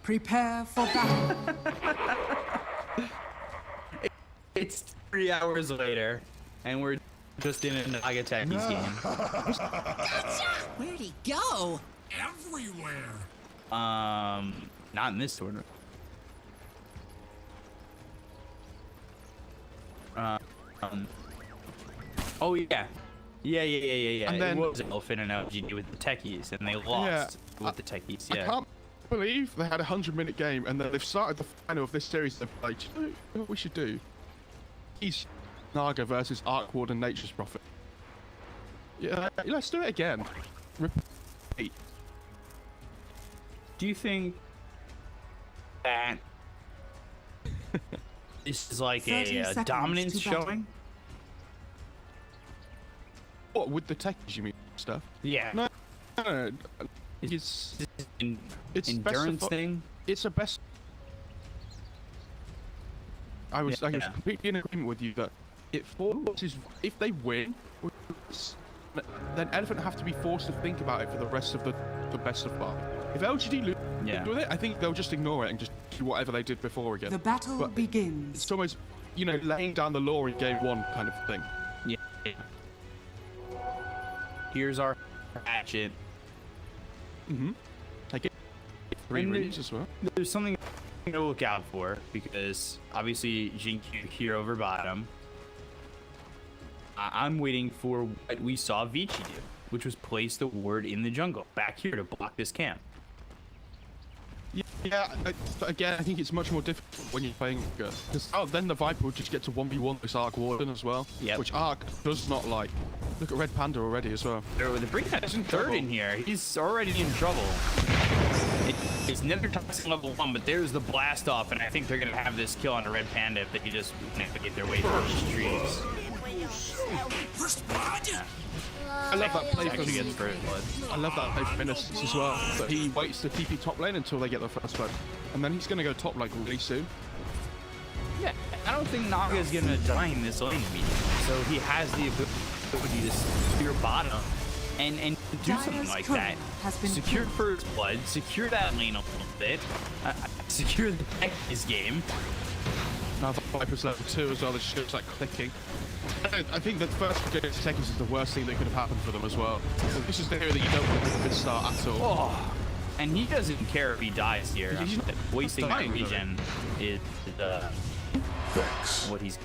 Prepare for battle. It's 3 hours later, and we're just in a Naga Techies game. Where'd he go? Everywhere. Not in this tournament. Oh yeah. Yeah. And then, it was Elfin and LGD with the Techies, and they lost with the Techies. Yeah. I can't believe they had a 100-minute game, and then they've started the final of this series. They're like, you know what we should do? He's Naga versus Arc Ward and Nature's Prophet. Yeah, let's do it again. Repeat. Do you think that this is like a dominance showing? What, with the techies, you mean, stuff? Yeah. No. It's endurance thing. It's a best. I was completely in agreement with you that it forces, if they win, then Elephant have to be forced to think about it for the rest of the best of 5. If LGD lose with it, I think they'll just ignore it and just do whatever they did before again. The battle begins. It's almost, you know, laying down the law in game 1 kind of thing. Yeah. Here's our hatchet. I get 3 reads as well. There's something to look out for, because obviously XinQ here over bottom. I'm waiting for what we saw Vici do, which was place the ward in the jungle back here to block this camp. Yeah, but again, I think it's much more difficult when you're playing because then the Viper would just get to 1v1 this Arc Warden as well, which Arc does not like. Look at RedPanda already as well. The Brinkhead's in third in here. He's already in trouble. It's never toxic level 1, but there's the blast off, and I think they're gonna have this kill on a RedPanda if they just navigate their way through the streets. First blood. I love that play I love that play from Innocence as well. But he waits to TP top lane until they get the first blood, and then he's gonna go top like really soon. Yeah, I don't think Naga's gonna die in this lane immediately, so he has the ability to secure bottom and do something like that. Secure first blood, secure that lane a little bit, secure the Techies game. Now the Viper's level 2 as well. The ship's like clicking. I think that first against Techies is the worst thing that could have happened for them as well. So this is the area that you don't want to good start at all. Oh, and he doesn't care if he dies here. Wasting that regen is what he's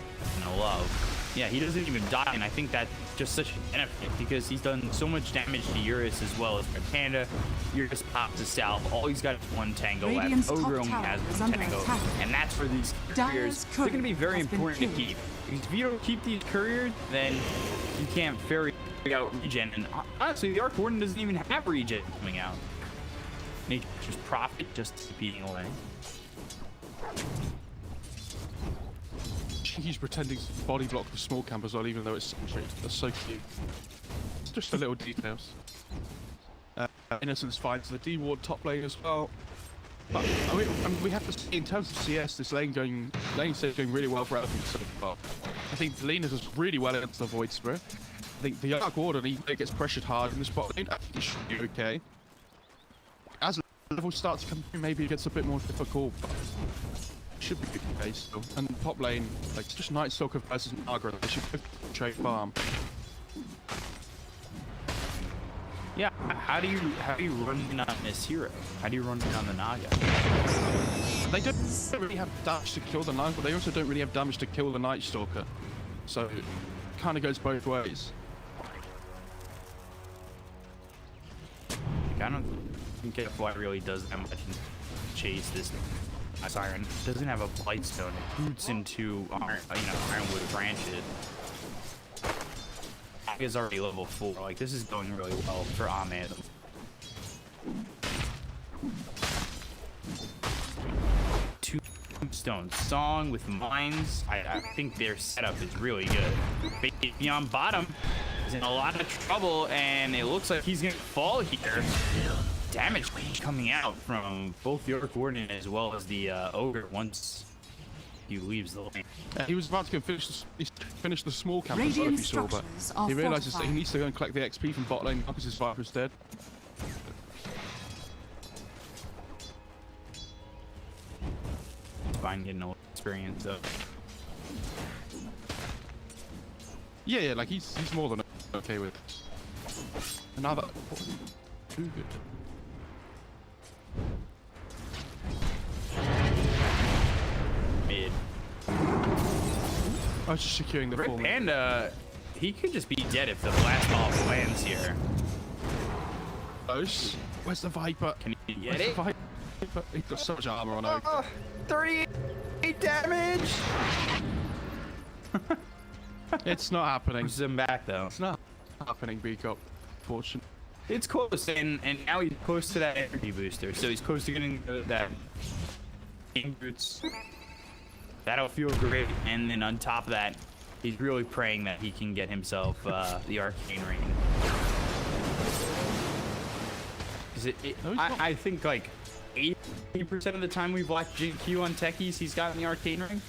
gonna love. Yeah, he doesn't even die, and I think that's just such a benefit because he's done so much damage to Eurus as well as RedPanda. Eurus pops a salve. All he's got is 1 tango left. Ogre only has 1 tango, and that's where these couriers, they're going to be very important to keep. Because if you don't keep these couriers, then you can't ferry out regen. And honestly, the Arc Warden doesn't even have regen coming out. Nature's Prophet just beating away. He's pretending to body block the small camp as well, even though it's sentry. That's so cute. It's just the little details. Innocence finds the D ward top lane as well. But I mean, we have to see in terms of CS, this lane stage going really well for Elephant so far. I think Lena does really well against the Void Spirit. I think the Arc Warden, he gets pressured hard in the spot lane. I think he should be okay. As levels start to come through, maybe it gets a bit more difficult. But should be good okay still. And top lane, like it's just Night Stalker versus Naga. They should trade farm. Yeah, how do you run on this hero? How do you run on the Naga? They don't really have damage to kill the Naga, but they also don't really have damage to kill the Night Stalker. So it kind of goes both ways. I don't think FY really does that much in chase this Siren. It doesn't have a Blightstone. It boots into Ironwood branches. Is already level 4. Like, this is going really well for Ahmed. Tombstone Song with mines. I think their setup is really good. Beyond bottom is in a lot of trouble, and it looks like he's gonna fall here. Damage coming out from both the Arc Warden as well as the Ogre once he leaves the lane. He was about to go finish the small camp as well, if you saw, but he realizes that he needs to go and collect the XP from bot lane because his Viper's dead. fine getting old experience though. Yeah, like he's more than okay with it. And now that too good. Mid. I was just securing the full. RedPanda, he could just be dead if the blast off lands here. Close. Where's the Viper? Can he get Where's it? the Viper? He's got so much armor on OGA. 38 damage. It's not happening. Pushes him back though. It's not happening, Beacop. Fortune. It's close, and now he's close to that energy booster, so he's close to getting that game boots. That'll feel great, and then on top of that, he's really praying that he can get himself the arcane ring. I think like 80% of the time we've watched XinQ on techies, he's gotten the arcane ring.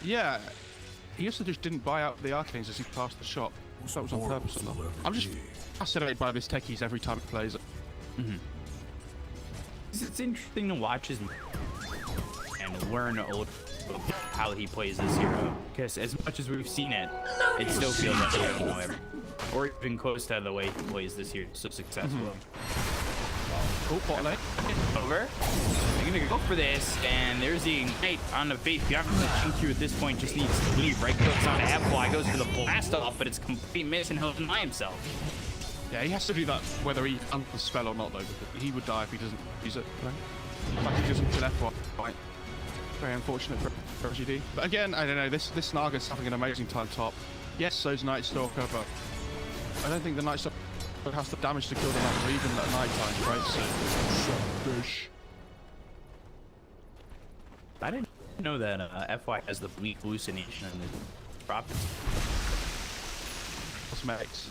Yeah. He also just didn't buy out the arcanes as he passed the shop. So that was on purpose or not. I'm just fascinated by this techies every time he plays it. It's interesting to watch his and learn how he plays this hero. Because as much as we've seen it, it still feels like we don't know everything. Or even close to the way he plays this hero so successful. Cool, bot lane. Over. They're gonna go for this, and there's the ignite on the face. Beyond XinQ at this point just needs to leave. Right clicks on F-Y, goes for the blast off, but it's a complete miss, and he'll deny himself. Yeah, he has to do that whether he under the spell or not, though. Because he would die if he doesn't use it. Right? In fact, he doesn't kill F-Y. Very unfortunate for LGD. But again, I don't know. This Naga's having an amazing time top. Yes, so's Night Stalker, but I don't think the Night Stalker has the damage to kill the Naga even at night time, right? So, fish. I didn't know that FY has the bleak hallucination in the properties. Cosmetics.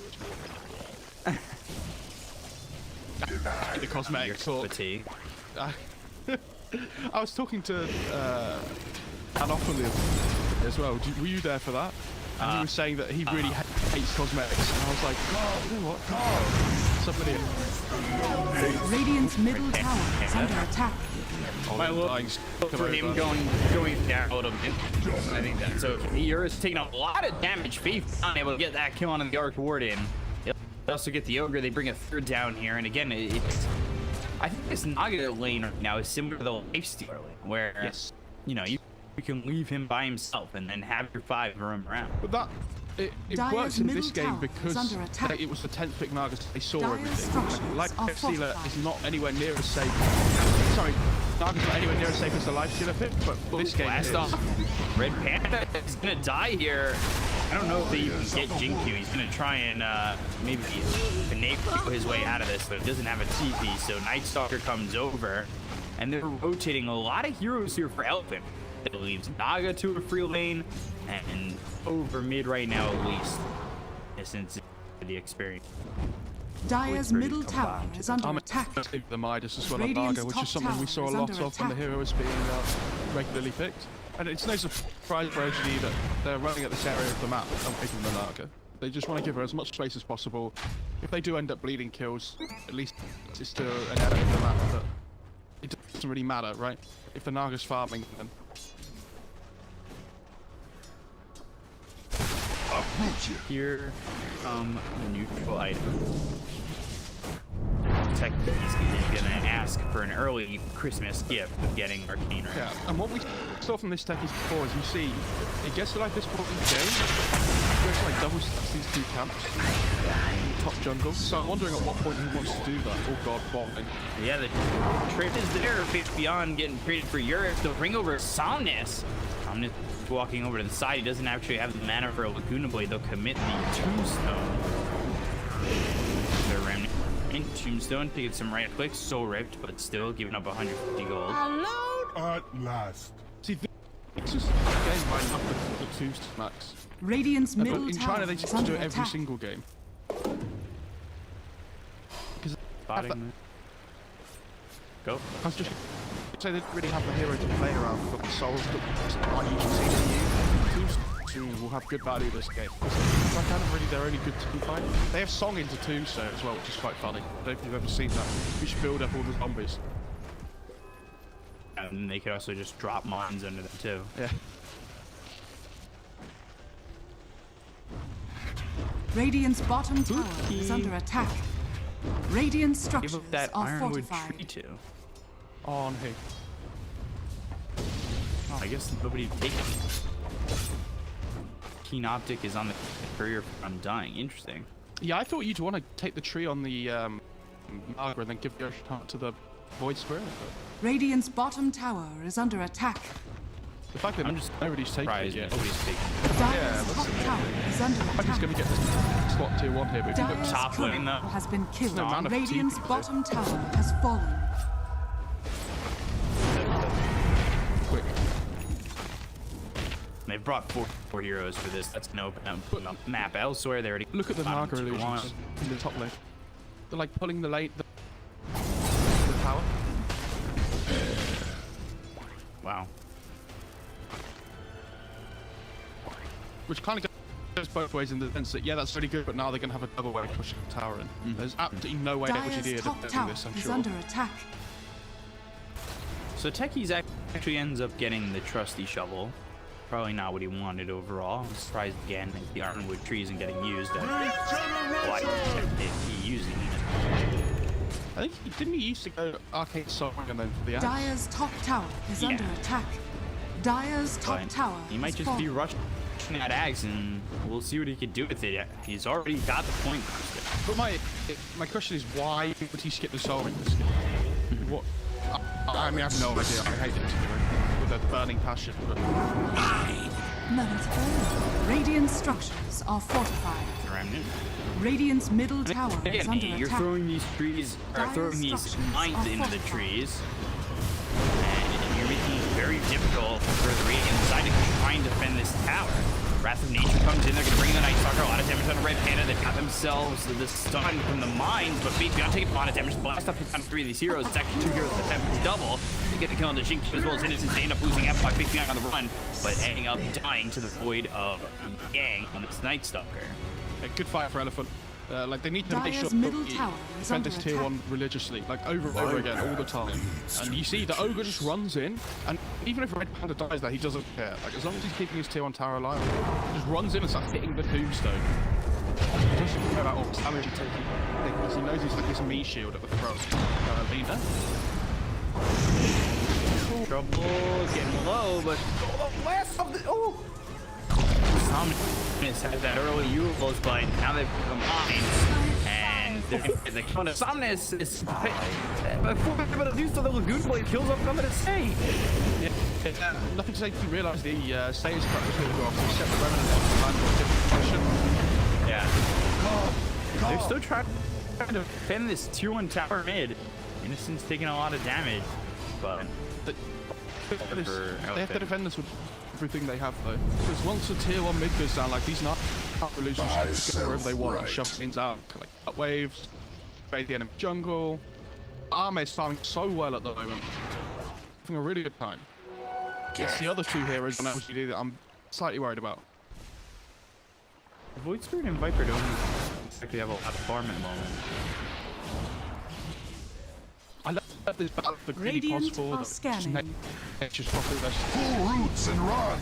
The cosmetics talk. Fatigue. I was talking to Anopoly as well. Were you there for that? And he was saying that he really hates cosmetics. And I was like, oh, you know what? Oh, somebody. Radiant's middle tower is under attack. My look for him going down a little bit. I think that's okay. Eurus taking a lot of damage. Faith unable to get that kill on the Arc Warden. They also get the Ogre. They bring a third down here. And again, I think this Naga lane right now is similar to the Lifestealer lane, where you know you can leave him by himself and then have your 5 roam around. But that it works in this game because it was the 10th pick Naga. They saw everything. Like Lifestealer is not anywhere near as safe. Sorry, Naga's not anywhere near as safe as the Lifestealer pick, but this game is. RedPanda is gonna die here. I don't know if they even get XinQ. He's gonna try and maybe finagle his way out of this, but he doesn't have a TP, so Night Stalker comes over, and they're rotating a lot of heroes here for Elephant. It leaves Naga to a free lane, and over mid right now at least, since the experience. Dire's middle tower is under attack. The Midas as well on Naga, which is something we saw a lot of when the hero was being regularly picked. And it's no surprise for OGD that they're running at this area of the map and picking the Naga. They just want to give her as much space as possible. If they do end up bleeding kills, at least it's still an area of the map that it doesn't really matter, right? If the Naga's farming, then... Here come the neutral item. Technically, he's gonna ask for an early Christmas gift of getting Arcane Ring. Yeah, and what we saw from this techies before is you see, it gets to like this point in the game, it goes to like double stacks these 2 camps, top jungle. So I'm wondering at what point he wants to do that. Oh god, bombing. Yeah, the trade is there. Beyond getting traded for Eurus, the ring over Somnus. Somnus walking over to the side. He doesn't actually have the mana for a Laguna Blade. They'll commit the Tombstone. The Remnant. Tombstone to get some right clicks, so ripped, but still giving up 150 gold. At last. See, this is a game right up the 2 max. Radiant's middle in tower China, they is just under do it every attack. single game. Go. I was just say they didn't really have the hero to play around, but the souls that aren't usually seen will have good value this game. It's like kind of really their only good team fight. They have Song into Tombstone as well, which is quite funny. I don't know if you've ever seen that. We should build up all the zombies. and they could also just drop mines under them too. Yeah. Radiant's bottom tower is under attack. Radiant Give structures up that are ironwood fortified. tree too. On who? Oh, I guess nobody taken. Keen Optic is on the courier from Undying. Interesting. Yeah, I thought you'd want to take the tree on the Margaret and then give the other to the Void Spirit. Radiant's bottom tower is under attack. The fact that nobody's taken it yet. Nobody's taken it. Dire's top tower is under I'm just going attack. to get this slot tier 1 here, but if you look Dire's top lane, courier though. has been killed. No amount of Radiant's TP. bottom tower has fallen. quick. They've brought four heroes for this. That's gonna open up map elsewhere. They already Look at the bottom Margaret 2-1. illusions in the top lane. They're like pulling the lane, the tower. Wow. Which kind of goes both ways in the sense that, yeah, that's really good, but now they're going to have a double way of pushing the tower in. There's absolutely no way Dire's LGD are top defending tower this, I'm is sure. under attack. So Techie's actually ends up getting the trusty shovel. Probably not what he wanted overall. I'm surprised again that the ironwood tree isn't getting used. Why is he using it? I think didn't he used to go Arcade Song and then for the axe? Dire's top tower is Yeah. under attack. Dire's top But tower he might has just be fallen. rushing that axe, and we'll see what he can do with it. He's already got the point. But my question is, why would he skip the soul ring? What? I mean, I have no idea. I hate it with a burning passion. But Radiant structures are fortified. Remnant. Radiant's middle tower is Again, under you're attack. throwing these trees, or Dire's throwing these structures mines are into the fortified. trees, and you're making it very difficult for the Radiant side to try and defend this tower. Wrath of Nature comes in, they're going to bring in the Night Stalker, a lot of damage on the RedPanda. They've got themselves the stun from the mines, but Beyond taking a lot of damage. Blast up on 3 of these heroes. It's actually 2 heroes that attempt to double. They get the kill on the XinQ as well as Innocence. They end up losing F by Beyond on the run, but ending up dying to the void of Gang on this Night Stalker. a good fight for Elephant. Like they need to make Dire's sure middle that tower you is defend under this tier attack. 1 religiously, like over and over again, all the time. And you see the Ogre just runs in, and even if RedPanda dies there, he doesn't care. Like as long as he's keeping his tier 1 tower alive, he just runs in and starts hitting the tombstone. He doesn't care about all the damage he's taking, because he knows he's like this meat shield at the front. Leader. Trouble, getting low, but last of the Somnus had that early Eurus, but now they've combined, and they're killing Somnus is before able to do so. The Lagoon Blade kills off NothingToSay. Yeah, NothingToSay didn't realise the Sayers crap was going to go off, so he set the Remnant on the line for a different position. Yeah, they're still trying to defend this tier 1 tower mid. Innocent's taking a lot of damage, but They have to defend this with everything they have, though. Because once the tier 1 mid goes down, like these not illusions can go wherever they want and shove things out, like cut waves, bait the enemy jungle. Arme's farming so well at the moment, having a really good time. It's the other 2 heroes on LGD that I'm slightly worried about. Void Spirit and Viper don't exactly have a lot of farm at the moment. I love this battle for greedy Radiant possible. are scanning. Just properly best. Pull roots and run.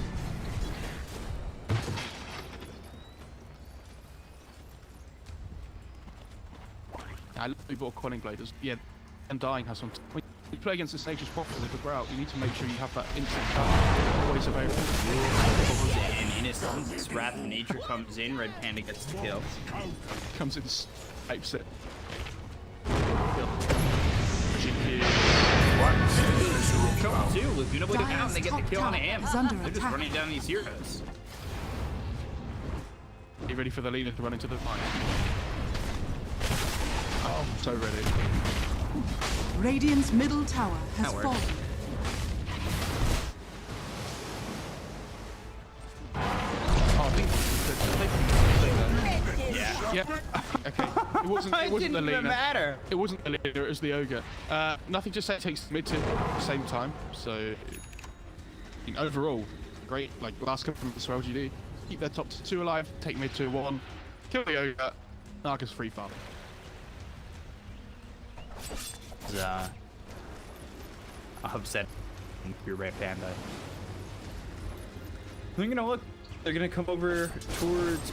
I love we bought Quelling Blade. Yeah, and dying has some. When you play against the Nature's Prophet with the Grout, you need to make sure you have that instant cover always available. And Innocence, Wrath of Nature comes in, RedPanda gets the kill. Comes in, types it. Come too, Laguna Blade down, they get the Dire's kill on top him. tower is under They're just attack. running down these heroes. Are you ready for the leader to run into the fight? Oh, I'm so ready. Radiant's middle tower has That works. fallen. Oh, I think Yeah. yeah. Okay. It wasn't the didn't leader. even matter. It wasn't the leader, it was the ogre. NothingToSay takes mid to at the same time, so I think overall, great, like last couple of for LGD. Keep their top 2 alive, take mid to 1, kill the ogre, Narcus free farm. I'm upset your RedPanda. They're gonna look. They're gonna come over towards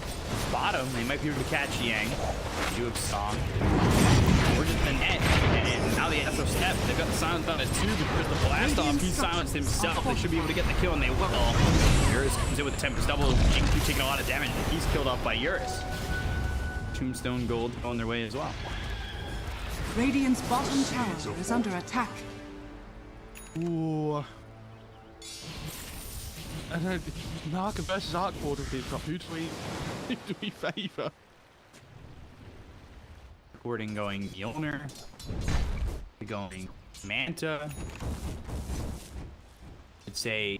bottom. They might be able to catch Yang. They do have Song. Or just the net. And now the Astro Step. They've got the silence on it too because the blast off. He silenced himself. They should be able to get the kill, and they will. Eurus comes in with the Tempest double. XinQ taking a lot of damage. He's killed off by Eurus. Tombstone Gold on their way as well. Radiant's bottom tower is under attack. Ooh. I don't know, Naga versus Arcward would be a Who do we favour? Recording going Mjolnir. Going Manta. I'd say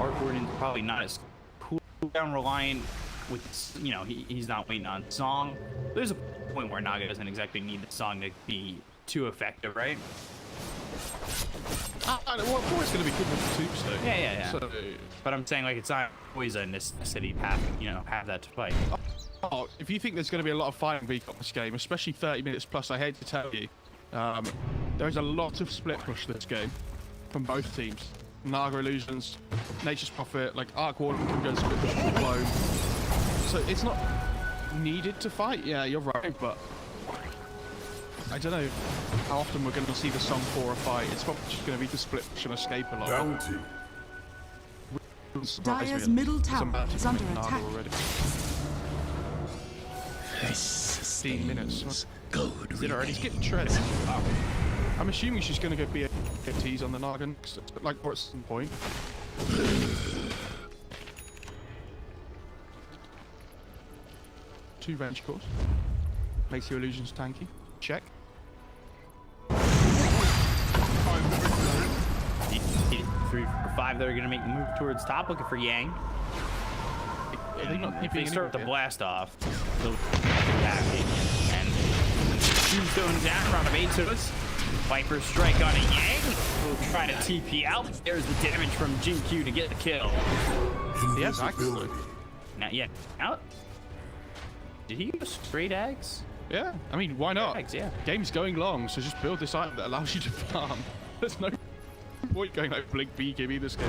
Arc Warden's probably not as cooldown reliant with, you know, he's not waiting on Song. There's a point where Naga doesn't exactly need the Song to be too effective, right? I know, well, of course it's going to be good with the Tombstone. Yeah. So, but I'm saying, like, it's not always a necessity to have, you know, have that to play. oh, if you think there's going to be a lot of fighting week on this game, especially 30 minutes plus, I hate to tell you, there's a lot of split push this game from both teams. Naga Illusions, Nature's Prophet, like Arc Warden can go split push full blown. So it's not needed to fight. Yeah, you're right, but I don't know how often we're going to see the Song 4 a fight. It's probably just going to be the split push and escape a lot. Bounty. Dire's middle tower is under attack. Already. 15 minutes. Is it already? He's getting shredded. Wow. I'm assuming she's going to go BFTs on the Naga, like, or at some point. 2 range cores. Makes your illusions tanky. Check. Three or 5 that are going to make the move towards top, looking for Yang. If they start with the blast off, they'll attack it. And Tombstone down, round of 8 to us. Viper strike on a Yang. We'll try to TP out. There's the damage from XinQ to get the kill. Yes, actually. Not yet. Out. Did he use straight axe? Yeah, I mean, why not? Axe, yeah. Game's going long, so just build this item that allows you to farm. There's no point going like Blink B, give me this game.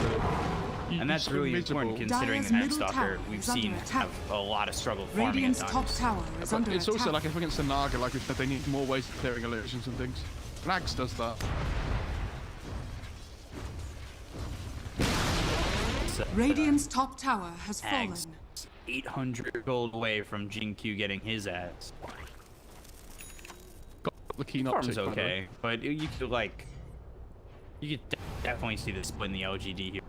And that's really important considering the Dire's Night middle Stalker tower we've is under seen attack. have a lot of struggle farming at Radiant's top times. tower is under It's attack. also like if against the Naga, like we said, they need more ways of clearing illusions and things. Nags does that. Radiant's top tower has fallen. Axe 800 gold away from XinQ getting his ass. Got the key not Farm's okay, but you could like, you could definitely see the split in the LGD here.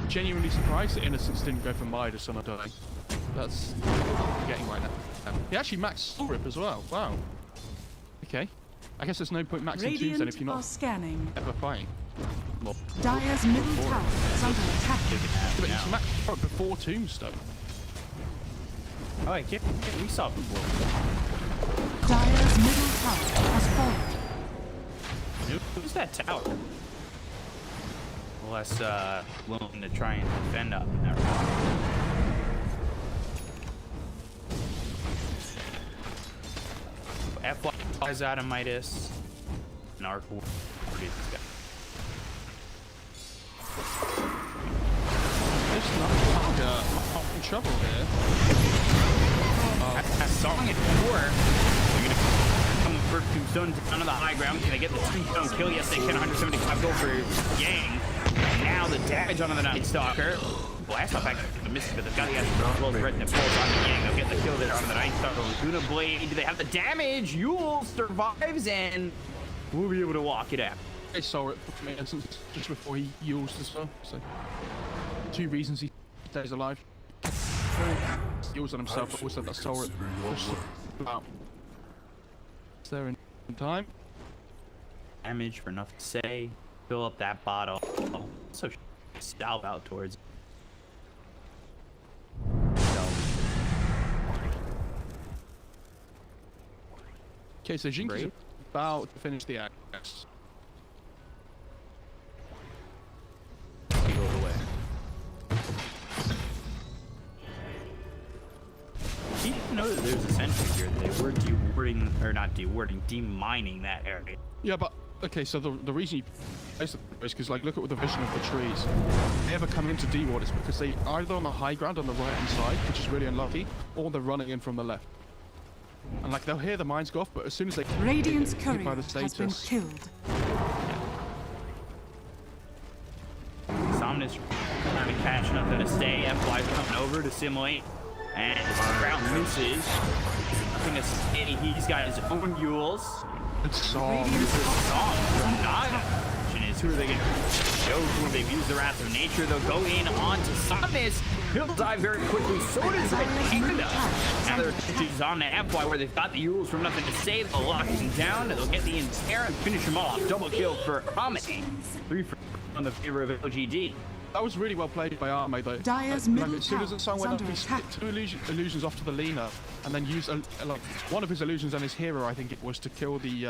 Genuinely surprised that Innocence didn't go for Midas on a day. That's what I'm getting right now. He actually maxed Soul Rip as well. Wow. Okay. I guess there's no point maxing twos then if you're Radiant are not scanning. ever fighting. Well, Dire's middle tower is under attack. but he's maxed out before Tombstone. Oh, I can't we saw it before. Dire's middle tower has fallen. Who's that tower? Less willing to try and defend up in that round. F flies out of Midas. And Arc War. This guy. There's not in trouble here. I saw it before. They're gonna come for Tombstone down to the high ground. Can they get the Tombstone kill? Yes, they can. 175 gold for Yang. Now the damage onto the Night Stalker. Blast off actually misses, but they've got the as well as Red and it falls on Yang. They'll get the kill there onto the Night Stalker. Laguna Blade. Do they have the damage? Yule survives and we'll be able to walk it out. I saw it for me just before he used the stuff. So 2 reasons he stays alive. He was on himself, but also that Soul Rip pushed out. Is there in time? Damage for enough to say. Fill up that bottle. Oh, so stalp out towards. Okay, so XinQ's about to finish the act. He goes away. He didn't know that there's a sentry here. They were dewarding, or not dewarding, demining that area. Yeah, but okay. So the reason you is because like look at the vision of the trees. If they ever come into deward, it's because they either on the high ground on the right hand side, which is really unlucky, or they're running in from the left. And like they'll hear the mines go off, but as soon as they Radiant's get hit courier by the has been status, killed. Somnus kind of catching up at a stay. FY's coming over to simulate. And ground misses. Nothing to say. He's got his own mules. it's song. This is Song from Naga. Question is, who are they going to show who they've used the Wrath of Nature? They'll go in onto Somnus. He'll die very quickly. So does RedPanda. Now their attention's on to FY where they've got the Eurus from Nothing to Say. They'll lock him down. They'll get the Ensnare and finish him off. Double kill for Comedy. 3 for on the favor of LGD. That was really well played by Arme though. Dire's Like, middle as soon as the tower song is went up, under he split attack. two illusions off to the leaner, and then used like one of his illusions and his hero, I think it was, to kill the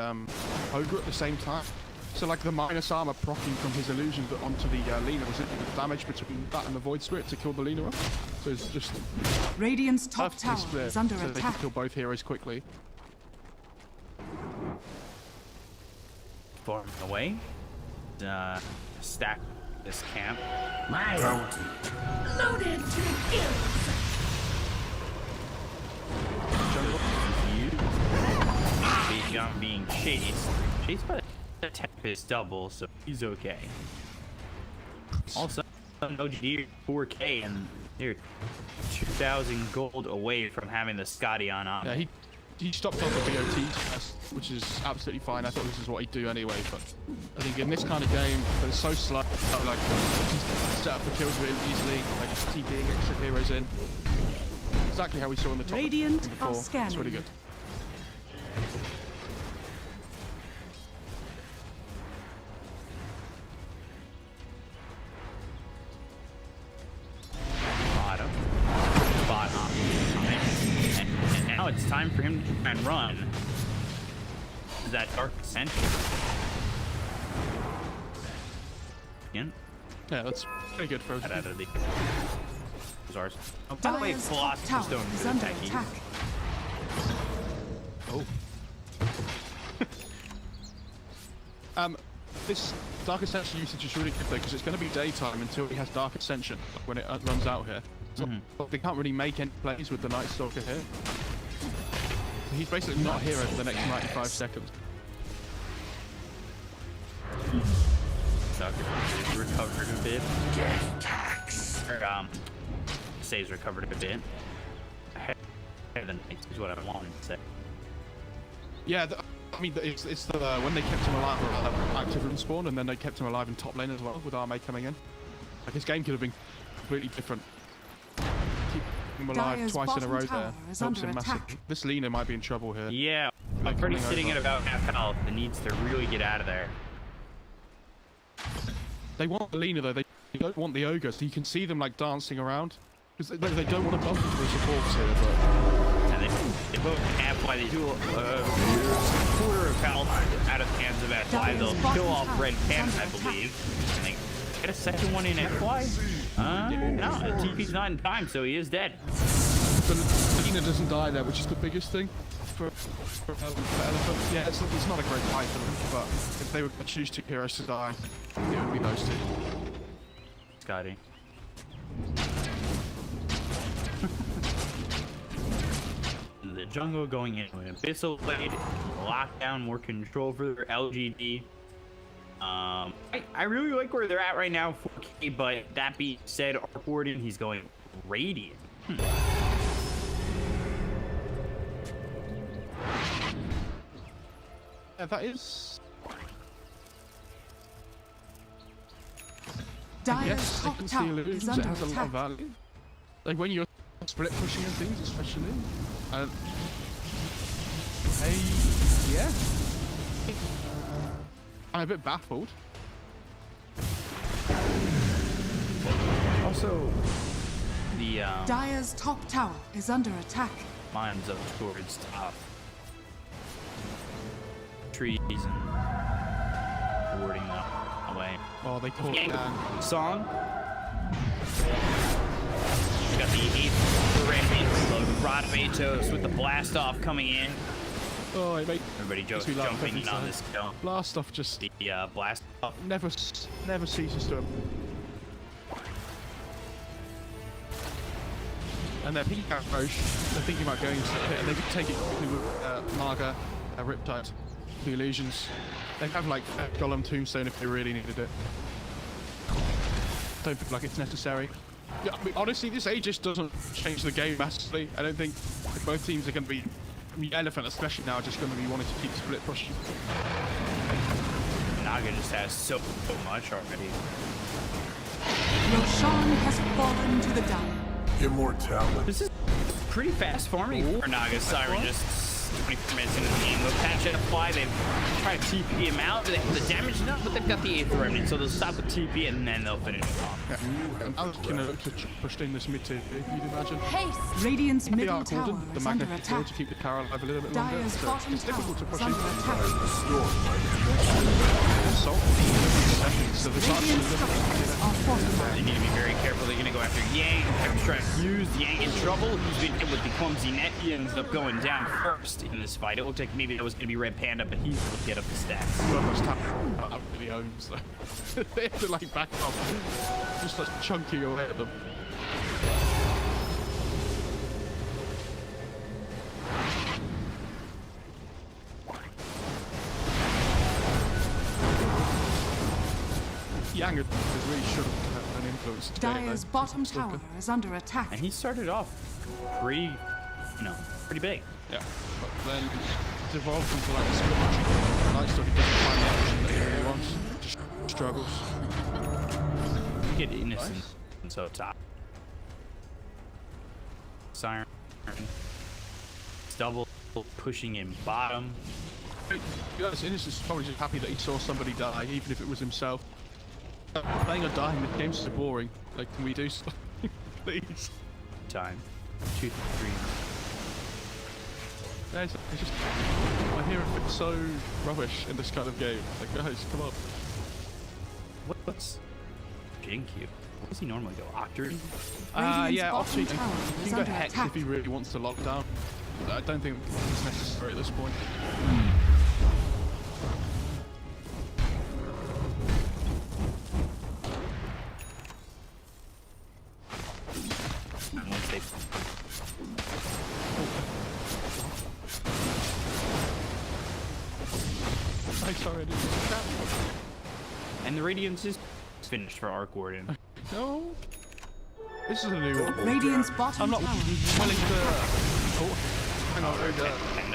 ogre at the same time. So like the minus armor proccing from his illusion but onto the leaner was the damage between that and the void spirit to kill the leaner off. So it's just Radiant's top perfectly tower split is under so they can attack. kill both heroes quickly. Farming away. Stack this camp. My bounty loaded to the gills. Jungle confused. Big Jump being chased by the Tempest double, so he's okay. Also, OGD 4K and they're 2,000 gold away from having the Scotty on up. Yeah, he stopped off the BOT test, which is absolutely fine. I thought this is what he'd do anyway, but I think in this kind of game, it's so slow, like set up the kills really easily, like just TPing extra heroes in. Exactly how we saw in the top Radiant before. are It's scanning. really good. Bottom. And now it's time for him to try and run. Is that Dark Ascension? Again? Yeah, that's pretty good for Out of the... Ours. Oh, by the way, Dire's top Philosopher's tower Stone is for under attack. attack. Oh. This Dark Ascension usage is really good though, because it's going to be daytime until he has Dark Ascension when it runs out here. So they can't really make any plays with the Night Stalker here. He's basically not a hero for the next 95 seconds. Sucker is recovered a bit. Or, Say's recovered a bit. Ahead of the Knights is what I wanted to say. Yeah, I mean, it's the when they kept him alive active room spawn, and then they kept him alive in top lane as well with Arme coming in. Like his game could have been completely different. Keep him alive Dire's twice in a bottom row tower there is helps under him attack. massively. This Lena might be in trouble here. Yeah, Like, I'm pretty coming sitting at over. about half health and needs to really get out of there. They want the Lena though. They don't want the ogre, so you can see them like dancing around because they don't want to bump into the supports here. But And they both have why they do quarter of health out of the hands of FY. They'll kill off RedPanda, I believe. And they get a second one in FY. No, the TP's not in time, so he is dead. the Lena doesn't die there, which is the biggest thing for Elephant. Yeah, it's not a great fight for them, but if they were to choose two heroes to die, it would be those two. Scotty. The jungle going in with Abyssal Blade, lockdown, more control for their LGD. I really like where they're at right now, 4K, but that being said, Arc Warden, he's going Radiant. Yeah, that is. Dire's Yes, I top can see tower is illusions. It under has a lot of attack. value. Like when you're split pushing and things, especially. Yeah. I'm a bit baffled. Also, the Dire's top tower is under attack. mines up towards top trees and warding them away. Oh, they caught down. Song. Got the 8th rampage load out of Atos with the blast off coming in. Oh, mate. Everybody We love jumping every in on time. this kill. Blast off just The blast off. never ceases to. And they're thinking about Roche. They're thinking about going to the pit, and they could take it quickly with Naga, Riptide, the illusions. They have like Golem Tombstone if they really needed it. Don't feel like it's necessary. Yeah, I mean, honestly, this Aegis doesn't change the game massively. I don't think both teams are going to be. I mean, Elephant especially now are just going to be wanting to keep split pushing. Naga just has so much already. Roshan has fallen to the dire. Immortality. This is pretty fast farming for Naga Siren. Just 24 minutes into the game. They'll patch it fly. They try to TP him out. They have the damage enough, but they've got the 8th remnant, so they'll stop the TP and then they'll finish it off. Yeah. And I was going to look to push in this mid tier, you'd imagine. Haste. Radiant's The middle Arc tower Warden, the is under magnetic field attack. to keep the tower alive a little bit longer. Dire's So bottom it's difficult to tower push is in. under attack. Assault seconds, so the dark Radiant structures are They fortified. need to be very careful. They're going to go after Yang. They're trying to use Yang in trouble. He's been hit with the clumsy net. He ends up going down first in this fight. It looked like maybe that was going to be RedPanda, but he's able to get up the stats. Not much time up really owns though. They have to like back off, just like chunking away at them. Yang really should have an influence today. Dire's though. bottom Still tower good. is under attack. And he started off pretty, pretty big. Yeah, but then it's evolved into like a scrimmage. Nice stuff, he doesn't find the action that he really wants. Just struggles. Get innocent and so top. Siren. Double pushing in bottom. Yes, Innocent's probably just happy that he saw somebody die, even if it was himself. Playing or dying, the game's so boring. Like, can we do something, please? Time. 2 to 3. Guys, it's just, I hear it's so rubbish in this kind of game. Like, guys, come on. What's XinQ? What does he normally go? Octarine? Radiant's Yeah, bottom obviously, tower he is can go under Hex attack. if he really wants to lock down. I don't think it's necessary at this point. And once they I'm sorry, I didn't see that. and the Radiance is finished for Arc Warden. No. This is a new one. Radiant's I'm bottom not tower. willing to... Oh, hang on. And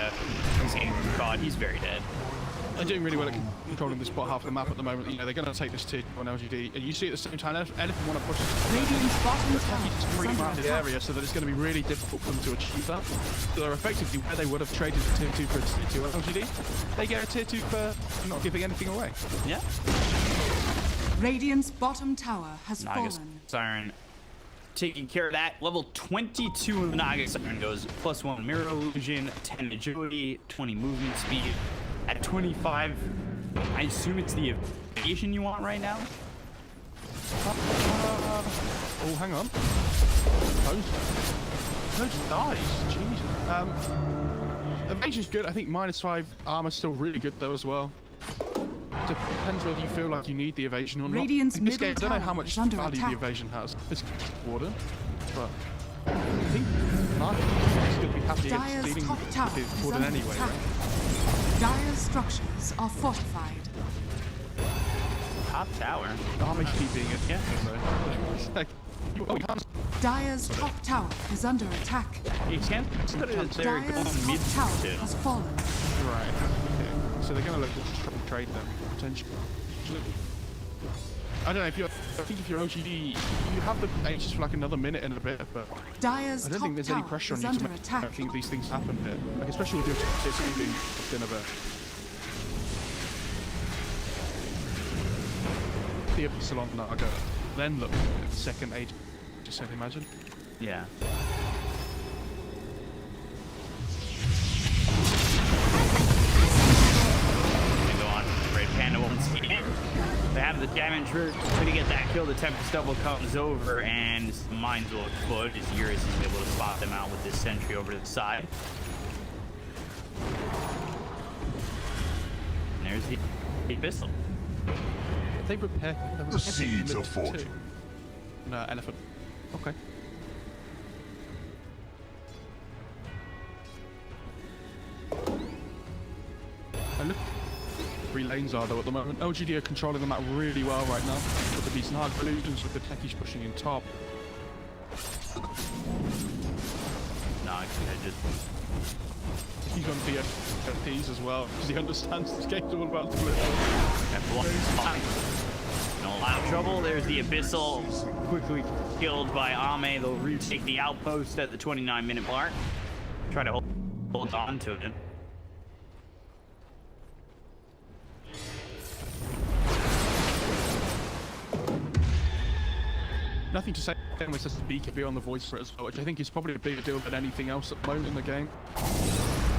he's getting caught. He's very dead. They're doing really well at controlling this bot half of the map at the moment. You know, they're going to take this tier on LGD. And you see at the same time, Elephant want to push Radiant's bottom tower it's is pretty under around the attack. area, so that it's going to be really difficult for them to achieve that. So they're effectively where they would have traded a tier 2 for a tier 2 LGD. They get a tier 2 for not giving anything away. Yeah. Radiant's bottom tower has Naga fallen. Siren taking care of that. Level 22 of Naga Siren goes +1 mirror illusion, 10 agility, 20 movement speed. At 25, I assume it's the evasion you want right now? Oh, hang on. Those dies. Jeez. Evasion's good. I think -5 armor's still really good though as well. Depends whether you feel like you need the evasion or not. Radiant's In this game, I middle don't know how tower much is under value attack. the evasion has. This Warden, but I think Mark's going to be happy Dire's against dealing top tower with is the Warden under anyway, attack. right? Dire's structures are fortified. Top tower. Armor's keeping it. Yeah. It's like, oh, you can't Dire's top tower is under attack. You can't put it as they're going Dire's mid top tower to. has fallen. Right. Okay. So they're going to look to trade them potentially. I don't know if you're. I think if you're OGD, you have the Aegis for like another minute and a bit, but Dire's I don't top think there's any tower pressure on is you to under make attack. I think these things happen here, like especially with your tier being in a bit. The Epsilon Naga, then look at the second Aegis. Just so imagine. Yeah. Gonna go on RedPanda once again. They have the damage. We're going to get that kill. The Tempest double comes over, and the mines will explode as Eurus is able to spot them out with this sentry over to the side. And there's the Abyssal. They prepare The seeds of fortune. No, elephant. Okay. And look, 3 lanes are though at the moment. LGD are controlling the map really well right now. With these Narg illusions with the techies pushing in top. No, I just... He's on BFPs as well, because he understands this game's all about split. In a lot of trouble. There's the Abyssal, quickly killed by Ame. They'll retake the outpost at the 29-minute mark. Try to hold on to it. Nothing to say when it says the BKB on the voice for it as well, which I think is probably a bigger deal than anything else at the moment in the game.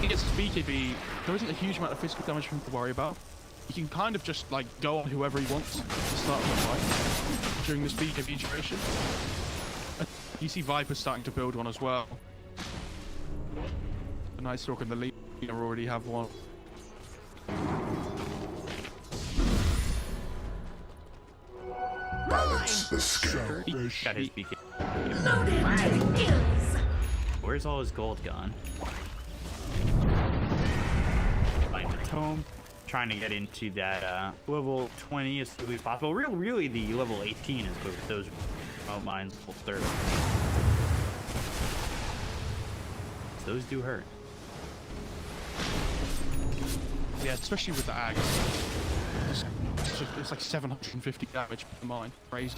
Against BKB, there isn't a huge amount of physical damage for him to worry about. He can kind of just like go on whoever he wants to start the fight during this BKB duration. You see Viper starting to build one as well. The Night Stalker and the Leader already have one. Balance the scale. He got his BK. Loaded to the gills. Where's all his gold gone? Find the tome. Trying to get into that level 20 as quickly as possible. Really, the level 18 is with those remote mines full third. Those do hurt. Yeah, especially with the Ags. It's like 750 damage per mine. Crazy.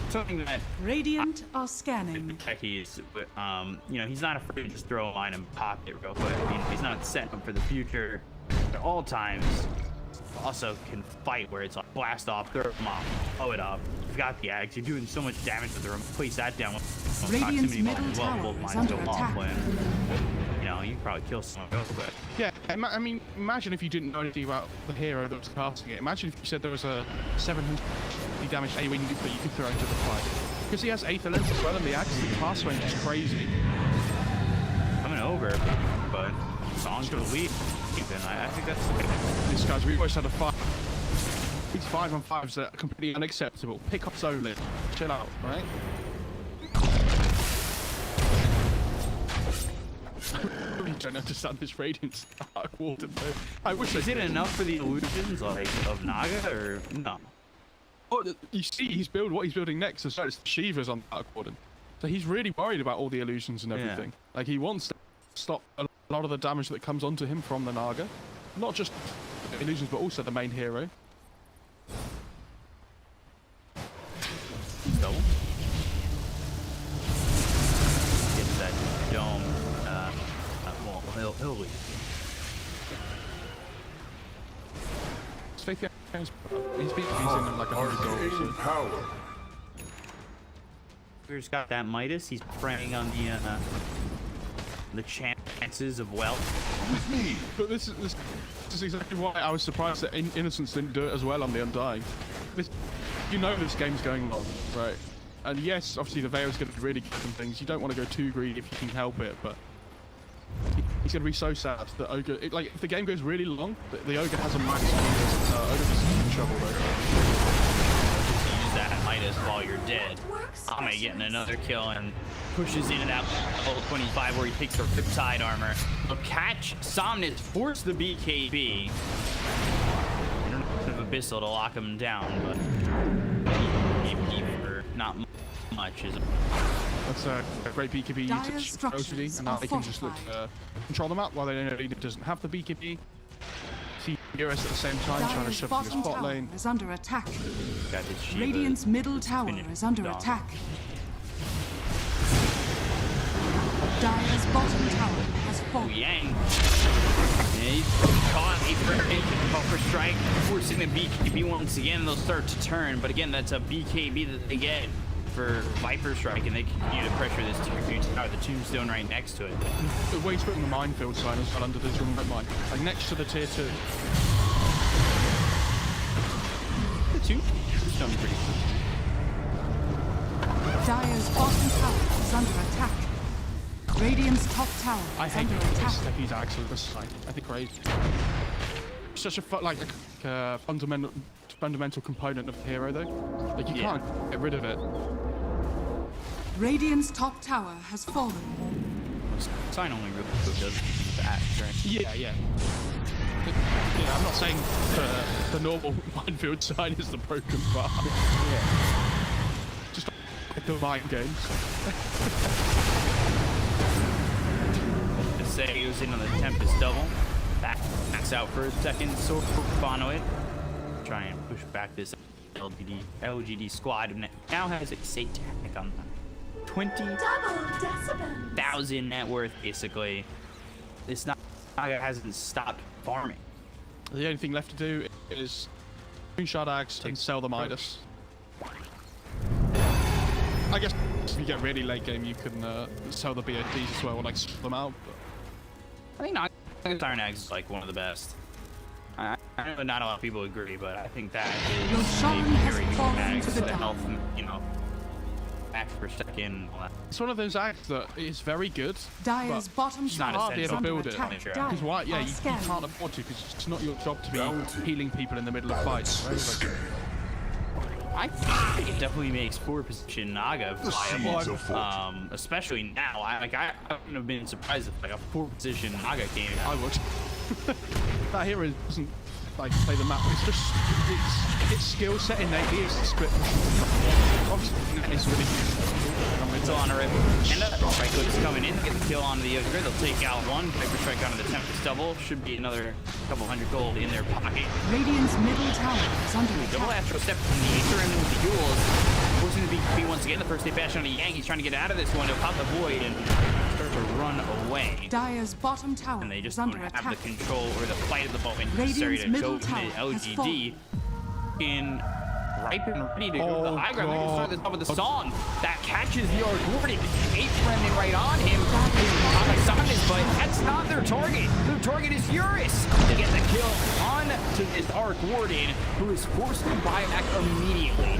Something that Radiant are scanning. he's, you know, he's not afraid to just throw a line and pop it real quick. I mean, he's not set up for the future at all times. Also can fight where it's like blast off, throw him off, blow it up. You've got the Ags. You're doing so much damage with the place that down with Radiant's proximity middle bomb. Well, tower both is mines under go off attack. when, you know, you can probably kill someone real quick. Yeah, I mean, imagine if you didn't know anything about the hero that was casting it. Imagine if you said there was a 750 damage A-wing that you could throw into the fight. Because he has Aether Lens as well, and the Axe, the pass range is crazy. Coming over, but Song's gonna lead. And I think that's the This guy's, we always had a fight. These 5-on-5s are completely unacceptable. Pick up Solid. Chill out, right? I really don't understand this Radiance Dark Warden though. I wish Is I it did. enough for the illusions like of Naga or no? Oh, you see, he's what he's building next as well. It's the Shivas on Dark Warden. So he's really worried about all the illusions and everything. Yeah. Like he wants to stop a lot of the damage that comes onto him from the Naga. Not just the illusions, but also the main hero. Double. Get that dome. Well, he'll leave. His faith game's he's in like 100 goals. Arcane So. power. He's got that Midas. He's preying on the chances of wealth. With me. But this is exactly why I was surprised that Innocence didn't do it as well on the Undying. You know this game's going on, right? And yes, obviously the Veil's going to be really good and things. You don't want to go too greedy if you can help it, but he's going to be so sad that Ogre. Like if the game goes really long, the Ogre has a minus. Ogre is in trouble though. Use that Midas while you're dead. Ame getting another kill and pushes into that level 25 where he takes the Riptide armor. He'll catch Somnus, force the BKB. Of Abyssal to lock him down, but for not much is. That's a great BKB Dire usage structures and now are they can just look fortified. control them up while they know he doesn't have the BKB. See Eurus at the same time trying to Dire's shove in the bottom spot tower lane. is under attack. Got his Shiva. Radiant's middle tower finished is under off. attack. Dire's bottom tower has fallen. Yang. And he's caught a buffer strike, forcing the BKB once again. They'll start to turn, but again, that's a BKB that they get for Viper Strike, and they continue to pressure this tier 2 tower, the tombstone right next to it. The way he's putting the minefield sign as well under this remote mine, like next to the tier 2. The tombstone pretty cool. Dire's bottom tower is under attack. Radiant's top tower I is hate under attack. Steffi's axe with this sign. I think crazy. Such a fundamental component of the hero though. Like you can't get rid of it. Radiant's top tower has fallen. Sign only really does that, right? Yeah. I'm not saying the normal minefield sign is the broken part. Just like the mind games. To say he was in on the Tempest double. Backs out for a second, so Bonoid. Try and push back this LGD squad. Now has a satanic on them. 20,000 net worth, basically. This Naga hasn't stopped farming. The only thing left to do is Moonshot Axe and sell the Midas. I guess if you get really late game, you can sell the BODs as well, or like swap them out. But I think Iron Axe is like one of the best. I know not a lot of people agree, but I think that Your is shaman a has very good fallen axe to the to dark. help, back for a second. it's one of those acts that is very good. Dire's bottom it's not tower hardly is ever under build it. attack. Sure. Dire Because why? Yeah, are you scanning. can't afford to because it's not your job to be healing people in the middle of fights. Right? I think it definitely makes 4-position Naga seeds of viable, especially now. I wouldn't have been surprised if like a 4-position Naga came out. I would. That hero doesn't like play the map. It's just its skill set innately is the split. Obviously, that is really useful. It's on a RedPanda. Right click's coming in, get the kill onto the Ogre. They'll take out one. Viper Strike onto the Tempest double. Should be another couple hundred gold in their pocket. Radiant's middle tower is under Double attack. Astro Step from the Aether in with the Eurus. Forcing the BKB once again. The first day bash on a Yang. He's trying to get out of this one. He'll pop the void and start to run away. Dire's bottom tower And they just is don't under have attack. the control or the fight of the moment necessary to middle go tower into has LGD in ripe and ready to go to the high ground. They can start the top of the song. That catches the Argordian. 8 running right on him. On the Somnus, but that's not their target. Their target is Eurus to get the kill on to this Argordian, who is forced to buy back immediately.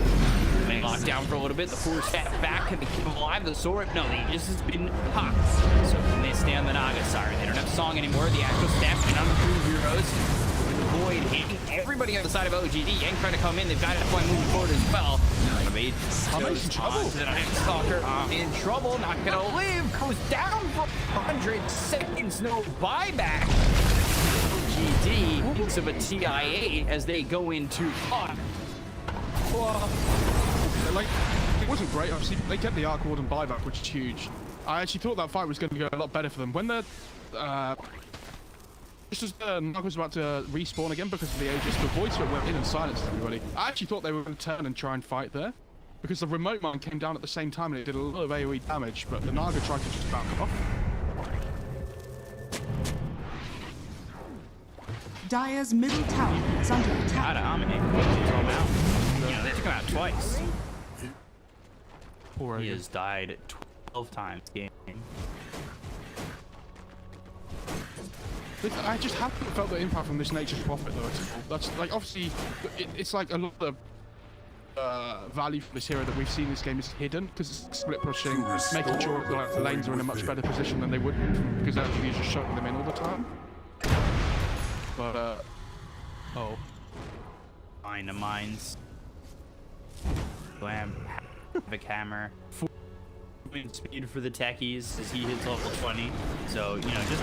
They locked down for a little bit. The 4-step back. Can they keep him alive? The sword? No, they just has been popped. So can they stay on the Naga? Sorry, they don't have song anymore. The actual step and on the 2 heroes. Void hitting everybody on the side of OGD. Yang trying to come in. They've got a point moving forward as well. Made goes on to the Night Stalker. In trouble. Not gonna live. Goes down for 100 seconds. No buyback. OGD thinks of a TI8 as they go into fun. Like, it wasn't great. Obviously, they kept the Arc Warden buyback, which is huge. I actually thought that fight was going to go a lot better for them. When the just as Naga was about to respawn again because of the Aegis, the Void Sweep went in and silenced everybody. I actually thought they were going to turn and try and fight there because the remote mine came down at the same time and it did a lot of AoE damage, but the Naga tried to just back off. Dire's middle tower is under attack. Out of Omni. They took him out twice. Poor He Aegis. has died 12 times game. I just haven't felt the impact from this Nature's Prophet though at all. That's like obviously it's like a lot of value for this hero that we've seen in this game is hidden because it's split pushing, making sure that the lanes are in a much better position than they would because actually you're just shutting them in all the time. But Find the mines. Glam. Havoc Hammer. 4 movement speed for the techies as he hits level 20. So, just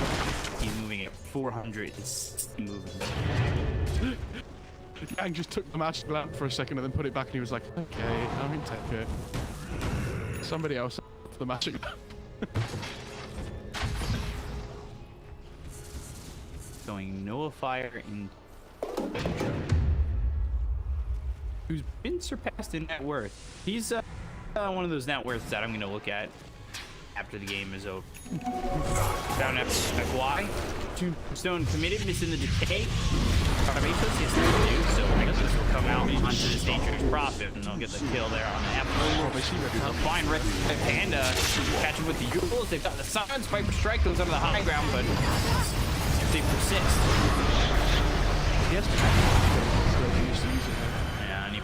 he's moving at 460 movement. the gang just took the magic lamp for a second and then put it back and he was like, okay, I'm in tech here. Somebody else have the magic lamp. Going Nullifier in who's been surpassed in net worth. He's one of those net worths that I'm going to look at after the game is over. Found out why. Tombstone committed, missing the decay. Barbatos, yes, they do. So Exodus will come out onto this dangerous profit, and they'll get the kill there on the Apple. They'll find RedPanda, catch him with the Eurus. They've got the Suns. Viper Strike goes under the high ground, but they persist. Yes, Yeah, and he...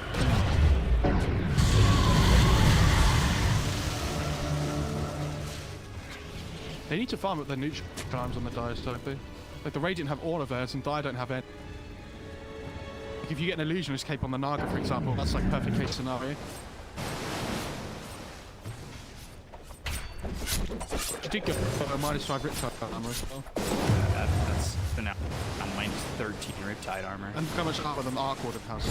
They need to farm up their neutral times on the Dyers, don't they? Like the Radiant have all of theirs and Dyer don't have any. Like if you get an illusionist cape on the Naga, for example, that's like perfect case scenario. You did get a -5 Riptide armor as well. That's now on -13 Riptide armor. And look how much armor than Arc Warden has.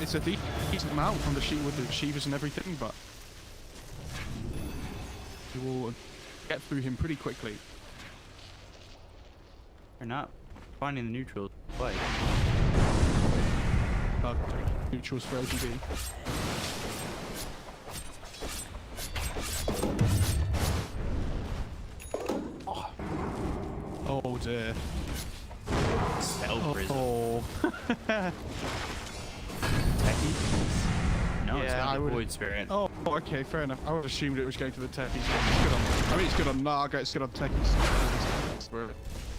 It's a decent amount from the sheet with the Shivas and everything, but you will get through him pretty quickly. They're not finding the neutrals. Play. Neutrals for LGD. Oh dear. Spell prison. Oh. No, Yeah, it's I not the would- Void Spirit. Oh, okay, fair enough. I would have assumed it was going to the techies. It's good on, I mean, it's good on Naga, it's good on techies.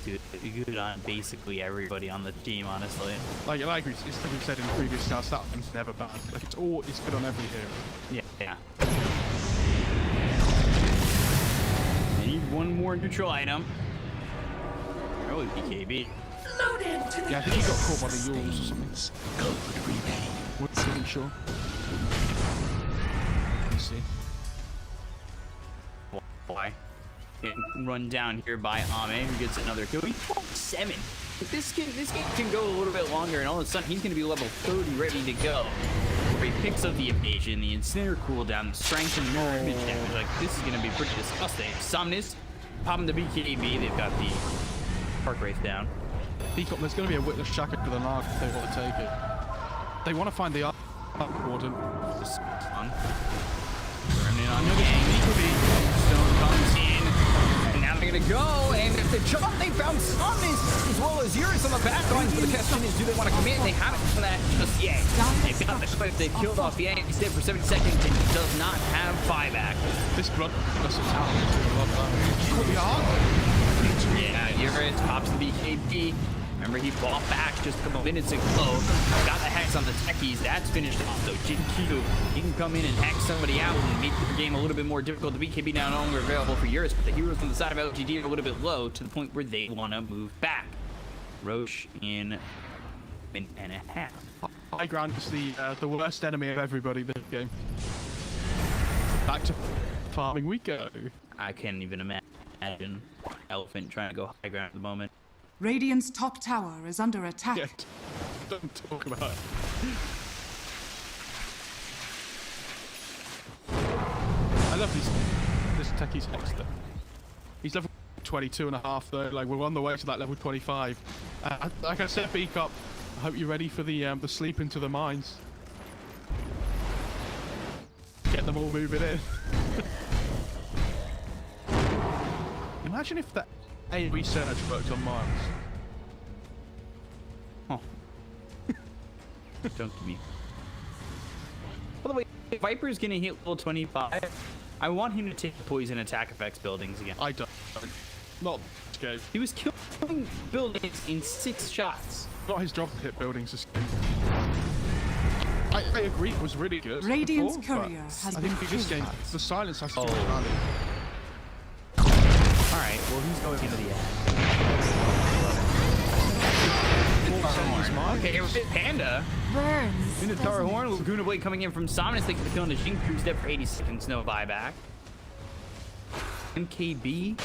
Good on basically everybody on the team, honestly. Like we said in the previous cast, that one's never bad. Like it's good on every hero. Yeah. I need one more neutral item. Probably BKB. Loaded to the Yeah, I think he got caught by the Eurus or something. Wasn't sure. Let's see. Why? Run down here by Ame, who gets another kill. He's 7. This game can go a little bit longer, and all of a sudden he's going to be level 30, ready to go. Where he picks up the evasion, the ensnare cooldown, the strength, and mirror image damage. Like, this is going to be pretty disgusting. Somnus, popping the BKB. They've got the Park Wraith down. Peacock, there's going to be a Witness Shacket for the Naga if they want to take it. They want to find the Arc Warden. This on. Remnant on Yang. Stone comes in. And now they're going to go. And at the jump, they found Somnus as well as Eurus on the back line. So the question is, do they want to commit? They haven't done that just yet. They've got the clip. They've killed off Yang. He's dead for 70 seconds and he does not have buyback. This blood plus its talent is doing a lot of damage. Caught the Arc? Yeah, Eurus pops the BKB. Remember, he bought back just a couple minutes ago. Got the hex on the techies. That's finished off, though. XinQ, he can come in and hex somebody out and make the game a little bit more difficult. The BKB now no longer available for Eurus, but the heroes on the side of LGD are a little bit low to the point where they want to move back. Roche in a minute and a half. High ground is the worst enemy of everybody this game. Back to farming we go. I can't even imagine Elephant trying to go high ground at the moment. Radiant's top tower is under attack. Yeah, don't talk about it. I love this techie's hex though. He's level 22 and a half though. Like we're on the way to that level 25. Like I said, Peacock, I hope you're ready for the sleep into the mines. Get them all moving in. Imagine if that AoE surge worked on Mars. Oh. Don't give me. By the way, Viper's gonna hit level 25. I want him to take the poison attack effects buildings again. I don't. Not scared. He was killing buildings in 6 shots. Not his job to hit buildings. This game. I agree, it was really good. Radiant's before, courier but has I been think this game, killed. the silence has to Oh. be valid. Alright, well, he's going into the end. Okay, RedPanda. Burns. Minotaur Horn, Laguna Blade coming in from Somnus. They get the kill on the XinQ. Dead for 80 seconds, no buyback. MKB.